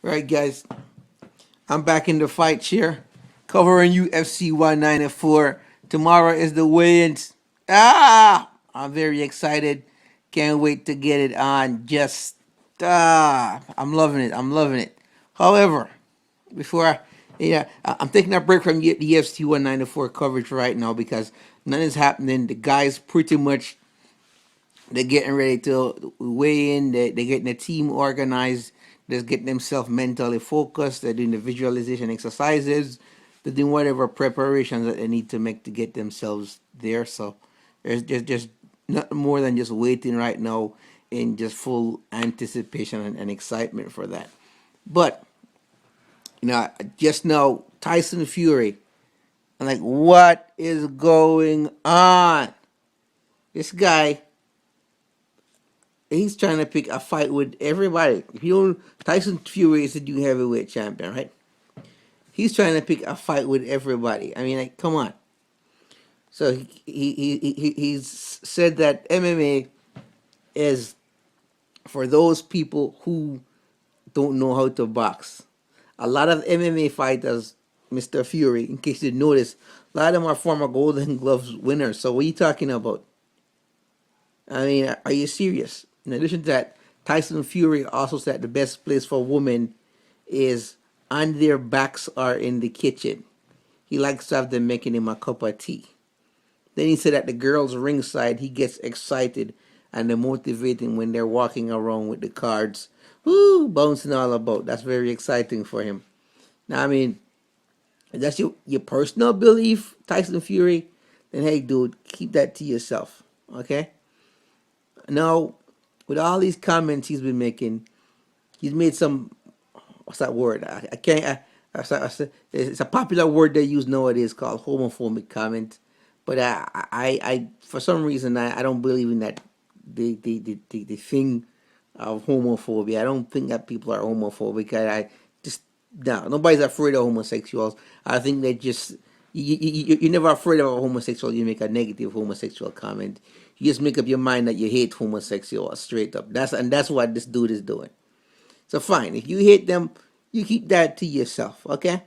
Right, guys, I'm back in the fight chair, covering UFC 194. Tomorrow is the weigh-ins. I'm very excited. Can't wait to get it on. I'm loving it. I'm loving it. However, before I'm taking a break from the UFC 194 coverage right now because none is happening. The guys pretty much they're getting ready to weigh in. They're getting a team organized. They're getting themselves mentally focused. They're doing the visualization exercises. They're doing whatever preparations that they need to make to get themselves there. So there's just nothing more than just waiting right now in just full anticipation and excitement for that. But just know Tyson Fury. I'm like, what is going on? This guy, he's trying to pick a fight with everybody. If you don't, Tyson Fury is the new heavyweight champion, right? He's trying to pick a fight with everybody. I mean, like, come on. So he's said that MMA is for those people who don't know how to box. A lot of MMA fighters, Mr. Fury, in case you notice, a lot of them are former Golden Gloves winners. So what are you talking about? I mean, are you serious? In addition to that, Tyson Fury also said the best place for women is on their backs or in the kitchen. He likes to have them making him a cup of tea. Then he said at the girls' ringside, he gets excited and they're motivating when they're walking around with the cards, woo, bouncing all about. That's very exciting for him. Now, I mean, if that's your personal belief, Tyson Fury, then hey, dude, keep that to yourself, okay? Now, with all these comments he's been making, he's made some, what's that word? I can't. It's a popular word they use nowadays called homophobic comment. But for some reason, I don't believe in that the thing of homophobia. I don't think that people are homophobic. I just no, nobody's afraid of homosexuals. I think they just you're never afraid of a homosexual. You make a negative homosexual comment. You just make up your mind that you hate homosexuals straight up. That's what this dude is doing. So fine, if you hate them, you keep that to yourself, okay?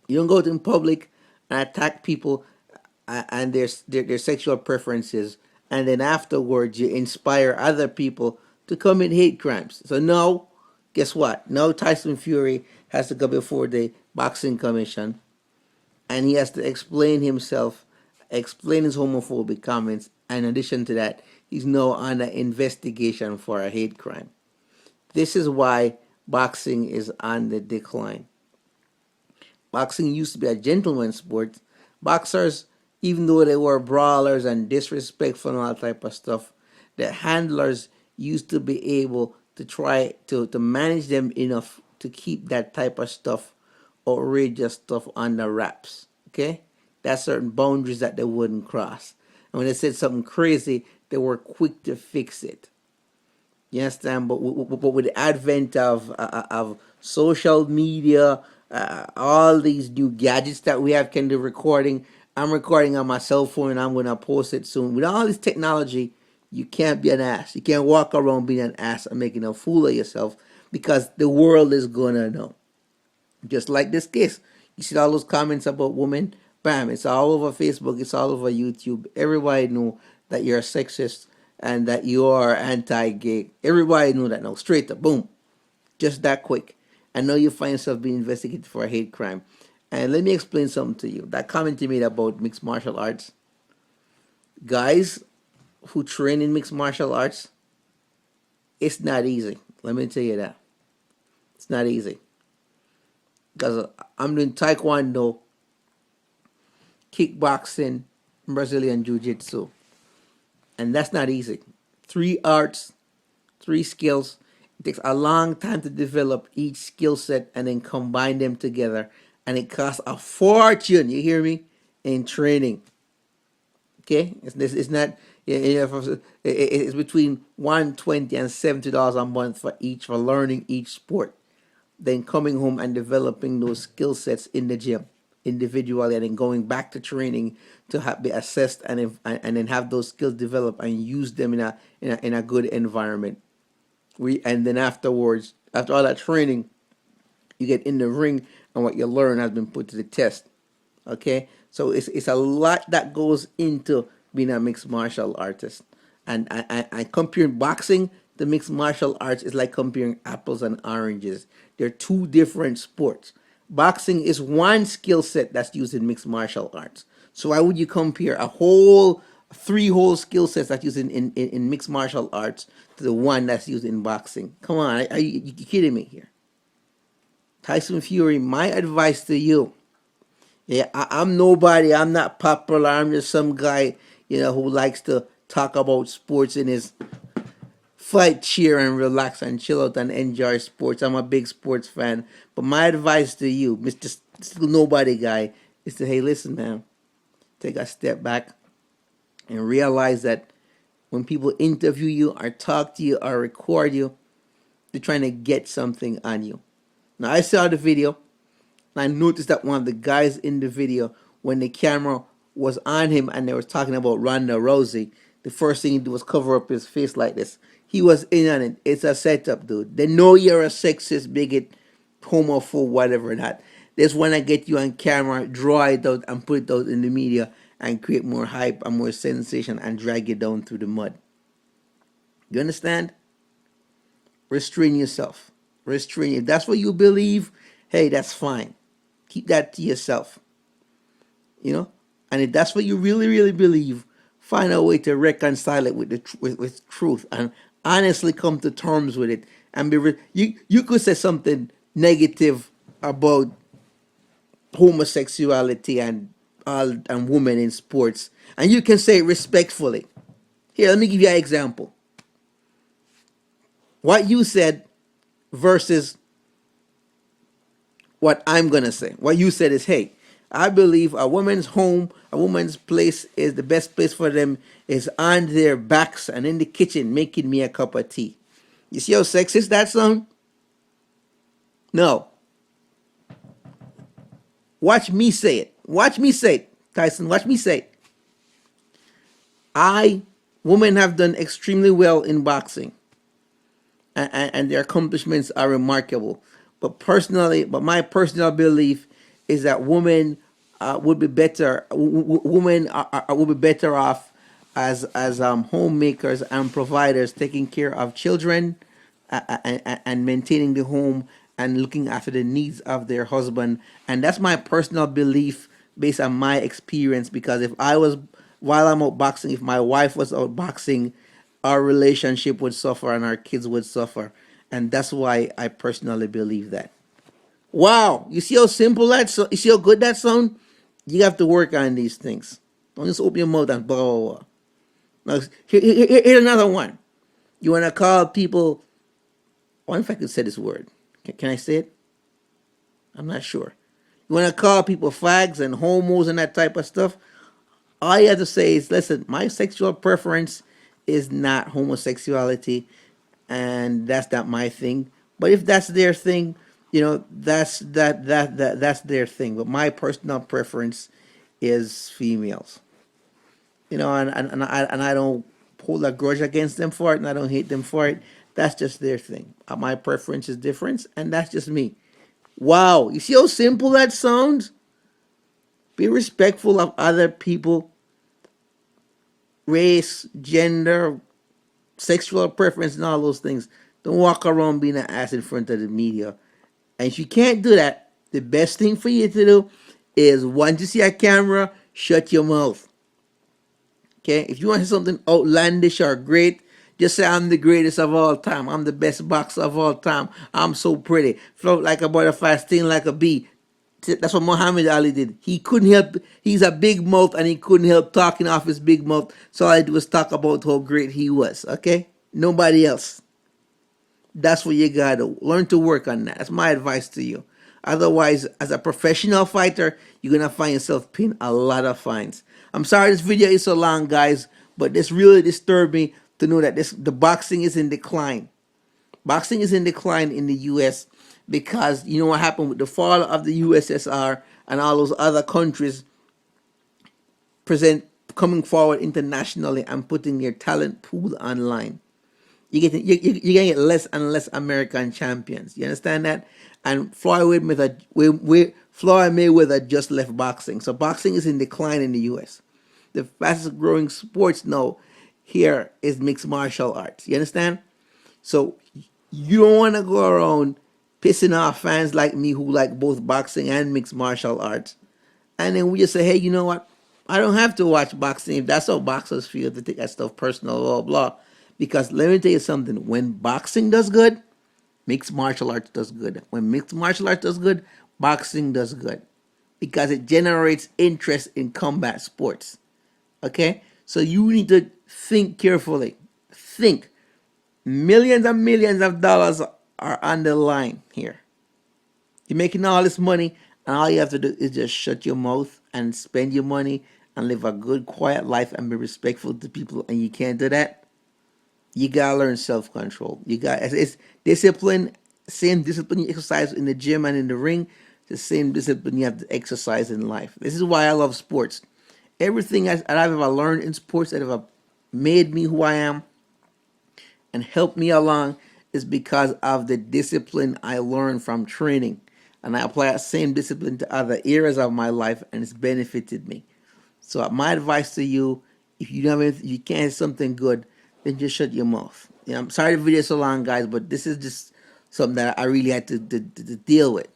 You don't go to in public and attack people and their sexual preferences, and then afterwards you inspire other people to commit hate crimes. So no, guess what? No, Tyson Fury has to go before the boxing commission, and he has to explain himself, explain his homophobic comments. And in addition to that, he's now under investigation for a hate crime. This is why boxing is on the decline. Boxing used to be a gentleman's sport. Boxers, even though they were brawlers and disrespectful and all type of stuff, the handlers used to be able to try to manage them enough to keep that type of stuff, outrageous stuff, on the wraps. Okay? That's certain boundaries that they wouldn't cross. And when they said something crazy, they were quick to fix it. You understand? But with the advent of social media, all these new gadgets that we have can do recording. I'm recording on my cell phone and I'm gonna post it soon. With all this technology, you can't be an ass. You can't walk around being an ass and making a fool of yourself because the world is gonna know. Just like this case. You see all those comments about women? Bam, it's all over Facebook, it's all over YouTube. Everybody know that you're a sexist and that you are anti-gay. Everybody know that now. Straight up, boom. Just that quick. I know you find yourself being investigated for a hate crime. And let me explain something to you. That comment you made about mixed martial arts. Guys who train in mixed martial arts, it's not easy. Let me tell you that. It's not easy. Because I'm doing taekwondo, kickboxing, Brazilian jiu-jitsu. And that's not easy. Three arts, three skills. It takes a long time to develop each skill set and then combine them together. And it costs a fortune, you hear me, in training. Okay? It's not, it's between $120 and $70 a month for learning each sport. Then coming home and developing those skill sets in the gym individually, and then going back to training to be assessed and then have those skills develop and use them in a good environment. And then afterwards, after all that training, You get in the ring, and what you learn has been put to the test. Okay, so it's a lot that goes into being a mixed martial artist, and I comparing boxing to mixed martial arts is like comparing apples and oranges. They're two different sports. Boxing is one skill set that's used in mixed martial arts. So why would you compare a whole three whole skill sets that's used in mixed martial arts to the one that's used in boxing? Come on, are you kidding me here? Tyson Fury, my advice to you, yeah, I'm nobody. I'm not popular. I'm just some guy, who likes to talk about sports in his fight, cheer, and relax and chill out and enjoy sports. I'm a big sports fan. But my advice to you, Mr. Still Nobody guy, is to, hey, listen, man, take a step back and realize that when people interview you or talk to you or record you, they're trying to get something on you. Now, I saw the video. I noticed that one of the guys in the video, when the camera was on him and they were talking about Ronda Rousey, the first thing he did was cover up his face like this. He was in on it. It's a setup, dude. They know you're a sexist, bigot, homophobe, whatever that. They just want to get you on camera, draw it out, and put it out in the media and create more hype and more sensation and drag you down through the mud. You understand? Restrain yourself. Restrain. If that's what you believe, hey, that's fine. Keep that to yourself. You know? And if that's what you really, really believe, find a way to reconcile it with with truth and honestly come to terms with it. And you could say something negative about homosexuality and women in sports, and you can say it respectfully. Here, let me give you an example. What you said versus what I'm gonna say. What you said is, hey, I believe a woman's home, a woman's place is the best place for them is on their backs and in the kitchen making me a cup of tea. You see how sexist that sound? No. Watch me say it. Watch me say it, Tyson. Watch me say it. Women have done extremely well in boxing, and their accomplishments are remarkable. But my personal belief is that women would be better. Women would be better off as homemakers and providers, taking care of children and maintaining the home and looking after the needs of their husband. And that's my personal belief based on my experience. Because if I was while I'm out boxing, if my wife was out boxing, our relationship would suffer and our kids would suffer. And that's why I personally believe that. Wow, you see how simple that so you see how good that sound? You have to work on these things. Don't just open your mouth and blah blah blah. Now, here's another one. You wanna call people, I wonder if I could say this word. Can I say it? I'm not sure. You wanna call people fags and homos and that type of stuff? All you have to say is, listen, my sexual preference is not homosexuality, and that's not my thing. But if that's their thing, that's their thing. But my personal preference is females. And I don't hold a grudge against them for it, and I don't hate them for it. That's just their thing. My preference is different, and that's just me. Wow, you see how simple that sounds? Be respectful of other people, race, gender, sexual preference, and all those things. Don't walk around being an ass in front of the media. And if you can't do that, the best thing for you to do is once you see a camera, shut your mouth. Okay? If you want to say something outlandish or great, just say I'm the greatest of all time. I'm the best boxer of all time. I'm so pretty. Float like a butterfly, sting like a bee. That's what Muhammad Ali did. He couldn't help. He's a big mouth, and he couldn't help talking off his big mouth. So all I did was talk about how great he was. Okay, nobody else. That's what you gotta learn to work on that. That's my advice to you. Otherwise, as a professional fighter, you're gonna find yourself paying a lot of fines. I'm sorry this video is so long, guys, but this really disturbed me to know that the boxing is in decline. Boxing is in decline in the U.S. because you know what happened with the fall of the USSR and all those other countries present coming forward internationally and putting their talent pool online. You're gonna get less and less American champions. You understand that? And Floyd Mayweather just left boxing, so boxing is in decline in the U.S. The fastest growing sports now here is mixed martial arts. You understand? So you don't want to go around pissing off fans like me who like both boxing and mixed martial arts. And then we just say, hey, you know what? I don't have to watch boxing if that's how boxers feel to take that stuff personal, blah, blah. Because let me tell you something. When boxing does good, mixed martial arts does good. When mixed martial arts does good, boxing does good. Because it generates interest in combat sports. Okay? So you need to think carefully. Think. Millions and millions of dollars are on the line here. You're making all this money, and all you have to do is just shut your mouth and spend your money and live a good, quiet life and be respectful to people. And you can't do that. You gotta learn self control. It's discipline, same discipline you exercise in the gym and in the ring, the same discipline you have to exercise in life. This is why I love sports. Everything that I've ever learned in sports that ever made me who I am and helped me along is because of the discipline I learned from training. And I apply that same discipline to other areas of my life, and it's benefited me. So my advice to you, if you don't have anything, you can't have something good, then just shut your mouth. I'm sorry the video is so long, guys, but this is just something that I really had to deal with.